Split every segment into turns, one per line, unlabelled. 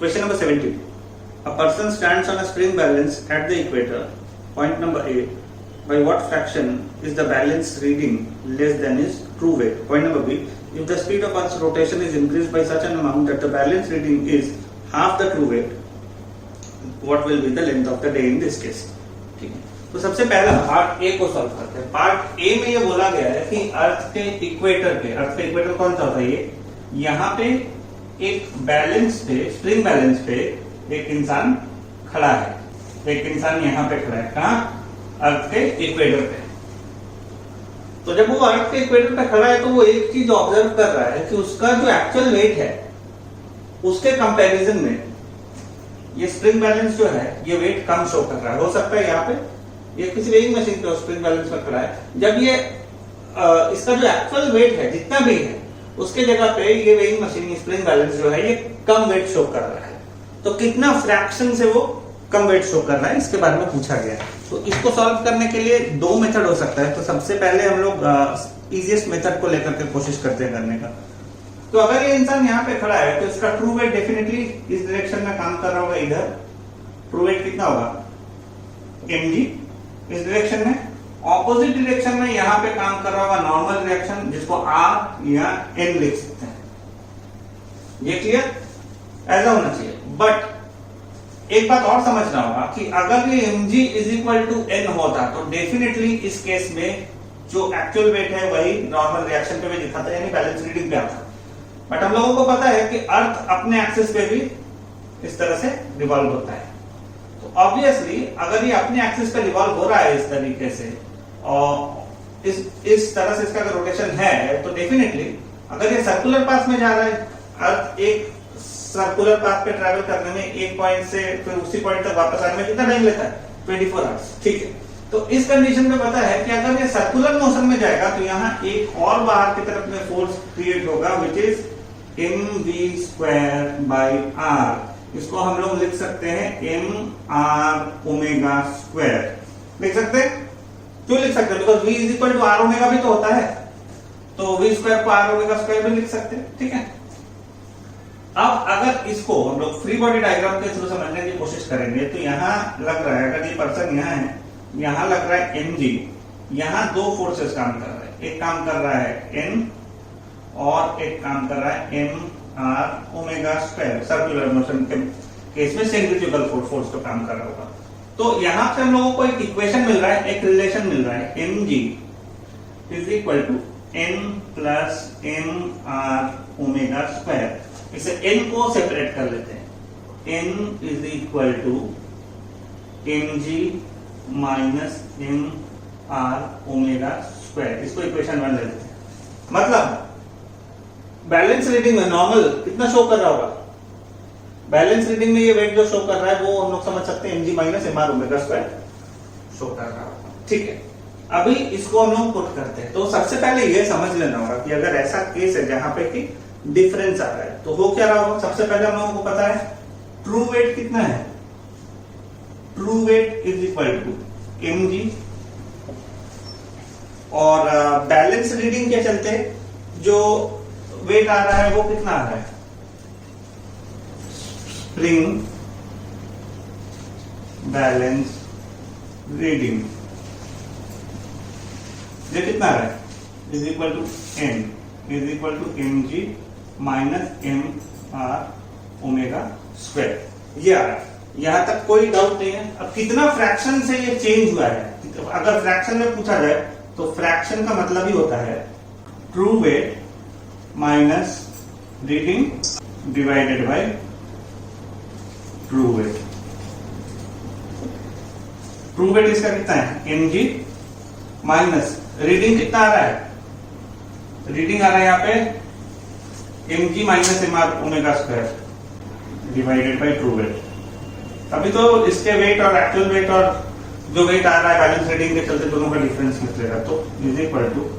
Question number 17. A person stands on a spring balance at the equator. Point number A. By what fraction is the balance reading less than his true weight? Point number B. If the speed of Earth's rotation is increased by such an amount that the balance reading is half the true weight, what will be the length of the day in this case? ठीक है, तो सबसे पहला part A को solve करते हैं। Part A में ये बोला गया है कि अर्थ के इक्वेटर कौन सा होता है? ये यहाँ पे एक बैलेंस पे, स्प्रिंग बैलेंस पे एक इंसान खड़ा है। एक इंसान यहाँ पे खड़ा है, कहाँ? अर्थ के इक्वेटर पे। तो जब वो अर्थ के इक्वेटर पे खड़ा है तो वो एक चीज ऑब्जर्व कर रहा है कि उसका जो एक्चुअल वेट है उसके कंपैरिजन में ये स्प्रिंग बैलेंस जो है ये वेट कम शो कर रहा है। हो सकता है यहाँ पे ये किसी वेइंग मशीन पे स्प्रिंग बैलेंस में खड़ा है, जब ये इसका जो एक्चुअल वेट है जितना भी है उसके जगह पे ये वेइंग मशीन स्प्रिंग बैलेंस जो है ये कम वेट शो कर रहा है। तो कितना फ्रैक्शन से वो कम वेट शो कर रहा है इसके बारे में पूछा गया है। तो इसको सॉल्व करने के लिए दो मेथड हो सकता है। तो सबसे पहले हम लोग इजीएस्ट मेथड को लेकर के कोशिश करते हैं करने का। तो अगर ये इंसान यहाँ पे खड़ा है तो इसका ट्रू वेट डेफिनेटली इस डायरेक्शन में काम कर रहा होगा। इधर ट्रू वेट कितना होगा? mg। इस डायरेक्शन में ऑपोजिट डायरेक्शन में यहाँ पे काम कर रहा होगा नॉर्मल डायरेक्शन, जिसको r या n लिख सकते हैं। ये क्लियर? ऐसा होना चाहिए। बट एक बात और समझना होगा कि अगर ये mg is equal to n होता तो डेफिनेटली इस केस में जो एक्चुअल वेट है वही नॉर्मल रिएक्शन पे भी दिखाता है, यानी बैलेंस रीडिंग पे आता। बट हम लोगों को पता है कि अर्थ अपने एक्सिस पे भी इस तरह से रिवॉल्व होता है। तो ऑब्वियसली अगर ये अपने एक्सिस पे रिवॉल्व हो रहा है इस तरीके से और इस तरह से इसका अगर रोटेशन है तो डेफिनेटली अगर ये सर्कुलर पाथ में जा रहा है, अर्थ एक सर्कुलर पाथ पे ट्रैवल करने में एक पॉइंट से फिर उसी पॉइंट तक वापस आने में कितना टाइम लेता है? 24 आवर्स। ठीक है, तो इस कंडीशन में पता है कि अगर ये सर्कुलर मोशन में जाएगा तो यहाँ एक और बाहर की तरफ में फोर्स क्रिएट होगा which is mv² by r। इसको हम लोग लिख सकते हैं mr ओमेगा स्क्वायर। लिख सकते हैं? क्यों लिख सकते हैं? Because v is equal to r omega भी तो होता है, तो v स्क्वायर को r ओमेगा स्क्वायर भी लिख सकते हैं। ठीक है, अब अगर इसको हम लोग फ्री बॉडी डायग्राम के थ्रू समझने की कोशिश करेंगे तो यहाँ लग रहा है, अगर ये पर्सन यहाँ है, यहाँ लग रहा है mg, यहाँ दो फोर्सेस काम कर रहे हैं। एक काम कर रहा है n और एक काम कर रहा है mr omega square. Circular motion के केस में सेंट्रीफ्यूगल फोर्स तो काम कर रहा होगा। तो यहाँ से हम लोगों को एक इक्वेशन मिल रहा है, एक रिलेशन मिल रहा है, mg is equal to n plus mr omega square. इसे n को सेपरेट कर लेते हैं। n is equal to mg minus mr omega square. इसको इक्वेशन 1 ले लेते हैं। मतलब बैलेंस रीडिंग में नॉर्मल कितना शो कर रहा होगा? बैलेंस रीडिंग में ये वेट जो शो कर रहा है वो हम लोग समझ सकते हैं mg minus mr omega square show कर रहा होगा। ठीक है, अभी इसको हम लोग पुट करते हैं। तो सबसे पहले ये समझ लेना होगा कि अगर ऐसा केस है जहां पे कि डिफरेंस आ रहा है तो हो क्या रहा होगा। सबसे पहले हम लोगों को पता है ट्रू वेट कितना है। True weight is equal to mg और बैलेंस रीडिंग के चलते जो वेट आ रहा है वो कितना आ रहा है? स्प्रिंग बैलेंस रीडिंग ये कितना आ रहा है? Is equal to n is equal to mg minus mr omega square. ये आ रहा है, यहां तक कोई डाउट नहीं है। अब कितना फ्रैक्शन से ये चेंज हुआ है, अगर फ्रैक्शन में पूछा जाए तो फ्रैक्शन का मतलब ही होता है true weight minus reading divided by true weight. True weight इसका कितना है? mg माइनस रीडिंग कितना आ रहा है? रीडिंग आ रहा है यहाँ पे mg minus mr omega square divided by true weight. अभी तो इसके वेट और एक्चुअल वेट और जो वेट आ रहा है बैलेंस रीडिंग के चलते दोनों का डिफरेंस निकलेगा। तो is equal to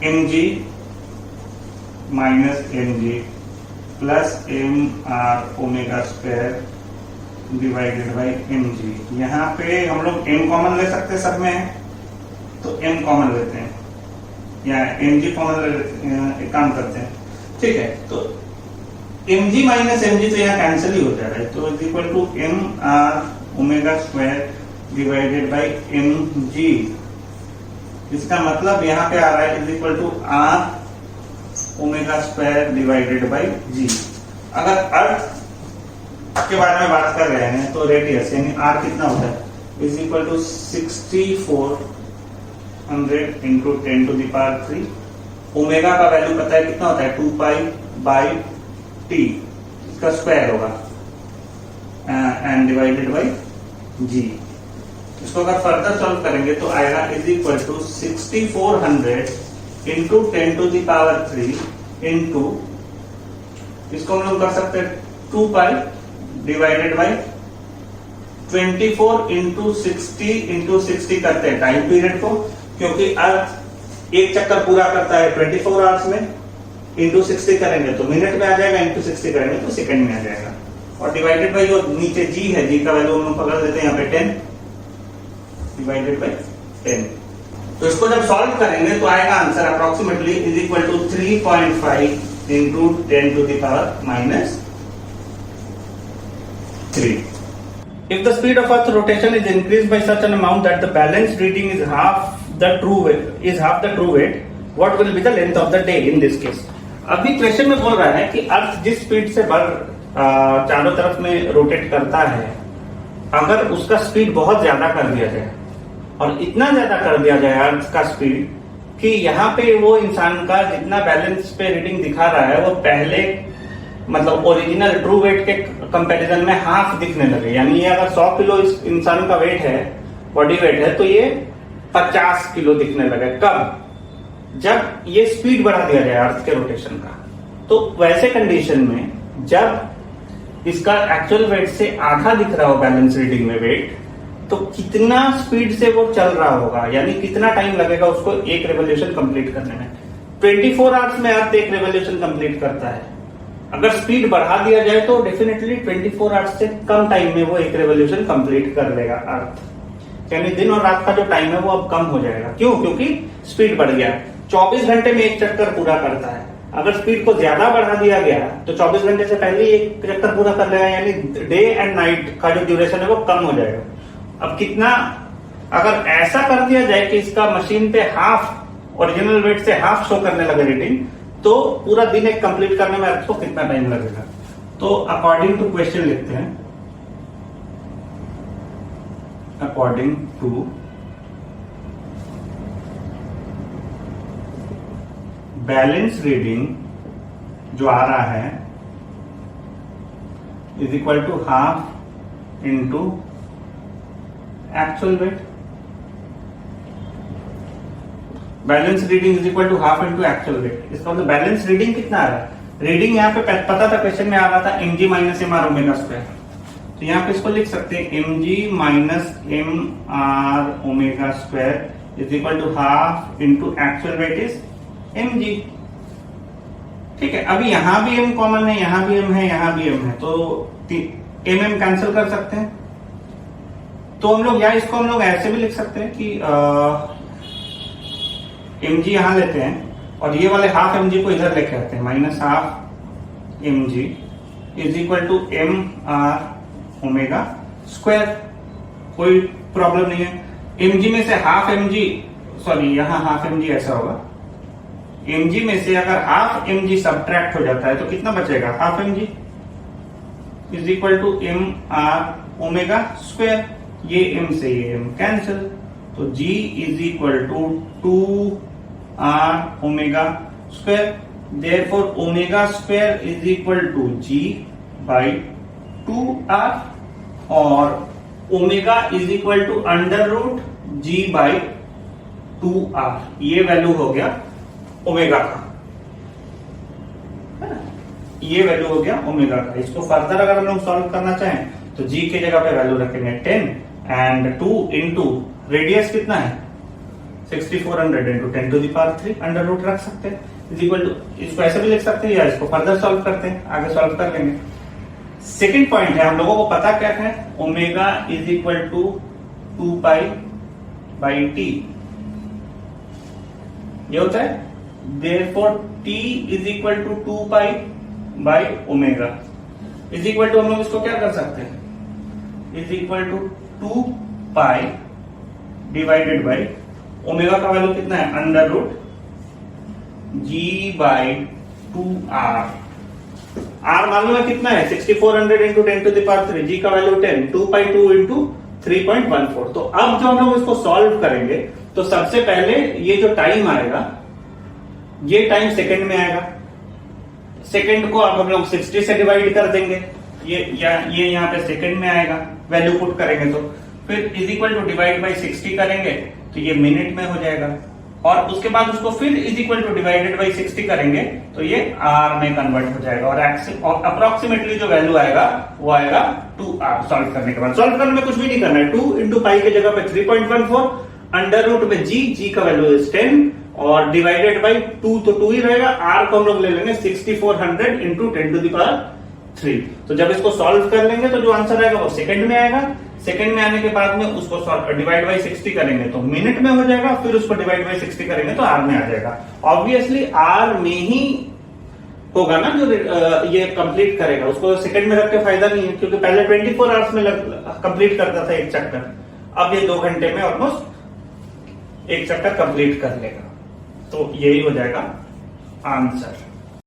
mg minus mg plus mr omega square divided by mg। यहाँ पे हम लोग m कॉमन ले सकते हैं, सब में तो m कॉमन लेते हैं या mg कॉमन ले लेते हैं। एक काम करते हैं, ठीक है, तो m g minus m g तो यहाँ कैंसिल ही हो जा रहा है, तो is equal to M R omega square divided by m g. इसका मतलब यहाँ पे आ रहा है is equal to r omega square divided by g. अगर अर्थ के बारे में बात कर रहे हैं तो रेडियस यानी आर कितना होता है is equal to 6400 into 10 to the power 3। Omega का वैल्यू पता है कितना होता है 2 पाई बाई टी, इसका स्क्वायर होगा एंड डिवाइडेड बाई जी। इसको अगर फर्दर सॉल्व करेंगे तो आएगा is equal to 6400 into 10 to the power 3 into, इसको हम लोग कर सकते हैं 2 पाई डिवाइडेड बाई 24 इंटू 60 करते हैं टाइम पीरियड को, क्योंकि अर्थ एक चक्कर पूरा करता है 24 आवर्स में, इंटू 60 करेंगे तो मिनट में आ जाएगा, इंटू 60 करेंगे तो सेकंड में आ जाएगा, और डिवाइडेड बाई जो नीचे जी है, जी का वैल्यू हम लोग पकड़ लेते हैं यहाँ पे 10 डिवाइडेड बाई 10। तो इसको जब सॉल्व करेंगे तो आएगा answer approximately is equal to 3.5 into 10 to the power minus 3। If the speed of Earth's rotation is increased by such an amount that the balance reading is half the true weight, what will be the length of the day in this case? अभी question में बोल रहा है कि अर्थ जिस speed से चारों तरफ में रोटेट करता है, अगर उसका स्पीड बहुत ज्यादा कर दिया जाए और इतना ज्यादा कर दिया जाए अर्थ का स्पीड कि यहाँ पे वो इंसान का जितना बैलेंस पे रीडिंग दिखा रहा है वो पहले मतलब ओरिजिनल ट्रू वेट के कंपैरिजन में हाफ दिखने लगे। यानी ये अगर 100 किलो इस इंसान का वेट है, बॉडी वेट है, तो ये 50 किलो दिखने लगे। कब? जब ये स्पीड बढ़ा दिया जाए अर्थ के रोटेशन का। तो वैसे कंडीशन में जब इसका एक्चुअल वेट से आधा दिख रहा हो बैलेंस रीडिंग में वेट, तो कितना स्पीड से वो चल रहा होगा, यानी कितना टाइम लगेगा उसको एक रेवोल्यूशन कंप्लीट करने में। 24 आवर्स में अर्थ एक रेवोल्यूशन कंप्लीट करता है। अगर स्पीड बढ़ा दिया जाए तो डेफिनेटली 24 आवर्स से कम टाइम में वो एक रेवोल्यूशन कंप्लीट कर लेगा अर्थ। यानी दिन और रात का जो टाइम है वो अब कम हो जाएगा। क्यों? क्योंकि स्पीड बढ़ गया। 24 घंटे में एक चक्कर पूरा करता है। अगर स्पीड को ज्यादा बढ़ा दिया गया तो 24 घंटे से पहले ही एक चक्कर पूरा कर लेगा, यानी डे एंड नाइट का जो ड्यूरेशन है वो कम हो जाएगा। अब कितना, अगर ऐसा कर दिया जाए कि इसका मशीन पे हाफ ओरिजिनल वेट से हाफ शो करने लगे रीडिंग, तो पूरा दिन एक कंप्लीट करने में आपको कितना टाइम लगेगा। तो अकॉर्डिंग टू क्वेश्चन लिखते हैं, अकॉर्डिंग टू बैलेंस रीडिंग जो आ रहा है is equal to half into actual weight. Balance reading is equal to half into actual weight. इसका मतलब बैलेंस रीडिंग कितना आ रहा है? रीडिंग यहाँ पे पता था, क्वेश्चन में आ रहा था mg minus M are omega square. तो यहाँ पे इसको लिख सकते हैं mg minus M are omega square is equal to half into actual weight is mg। ठीक है, अभी यहां भी m कॉमन है, यहां भी m है, यहां भी m है, तो m कैंसिल कर सकते हैं। तो हम लोग, या इसको हम लोग ऐसे भी लिख सकते हैं कि mg यहां लेते हैं और ये वाले हाफ mg को इधर लेके आते हैं, minus half mg is equal to M R omega square. कोई प्रॉब्लम नहीं है। mg में से हाफ mg, सॉरी यहाँ हाफ mg ऐसा होगा, mg में से अगर हाफ mg सब्ट्रैक्ट हो जाता है तो कितना बचेगा? Half mg is equal to M R omega square. ये m से ये m कैंसिल, तो g is equal to 2 R omega square. Therefore omega square is equal to g by 2 R और omega is equal to under root g by 2 R. ये value हो गया omega का, ये वैल्यू हो गया ओमेगा का। इसको फर्दर अगर हम लोग सॉल्व करना चाहें तो g की जगह पे वैल्यू रखेंगे 10 एंड 2 इंटू रेडियस कितना है 6400 into 10 to the power 3 under root रख सकते हैं इज इक्वल टू, इसको ऐसे भी लिख सकते हैं या इसको फर्दर सॉल्व करते हैं, आगे सॉल्व कर लेंगे। सेकंड पॉइंट है, हम लोगों को पता क्या है, omega is equal to 2 pi by T, ये होता है। Therefore t is equal to 2 pi by omega is equal to, हम लोग इसको क्या कर सकते हैं, is equal to 2 pi divided by omega का वैल्यू कितना है, under root G by 2r। R मालूम है कितना है, 6400 into 10 to the power 3, G का वैल्यू 10, 2 पाई 2 इंटू 3.14। तो अब जो हम लोग इसको सॉल्व करेंगे तो सबसे पहले ये जो टाइम आएगा ये टाइम सेकंड में आएगा। सेकंड को अब हम लोग 60 से डिवाइड कर देंगे, ये यहाँ पे सेकंड में आएगा, वैल्यू पुट करेंगे तो फिर is equal to divide by 60 करेंगे तो ये मिनट में हो जाएगा, और उसके बाद उसको फिर is equal two divided by 60 करेंगे तो ये आर में कन्वर्ट हो जाएगा, और अप्रोक्सीमेटली जो वैल्यू आएगा वो आएगा 2r। सॉल्व करने के बाद, सॉल्व करने में कुछ भी नहीं करना है, 2 इंटू पाई की जगह पे 3.14, अंडर रूट में जी का वैल्यू इज 10 और डिवाइडेड बाई 2 तो 2 ही रहेगा, आर को हम लोग ले लेंगे 6400 इंटू 10 टू द पावर 3। तो जब इसको सॉल्व कर लेंगे तो जो आंसर आएगा वो सेकंड में आएगा, सेकंड में आने के बाद में उसको डिवाइड बाई 60 करेंगे तो मिनट में हो जाएगा, फिर उसको डिवाइड बाई 60 करेंगे तो आर में आ जाएगा। ऑब्वियसली आर में ही होगा ना जो ये कंप्लीट करेगा, उसको सेकंड में रख के फायदा नहीं है, क्योंकि पहले 24 आवर्स में कंप्लीट करता था एक चैप्टर, अब ये 2 घंटे में ऑलमोस्ट एक चैप्टर कंप्लीट कर लेगा। तो यही हो जाएगा आंसर।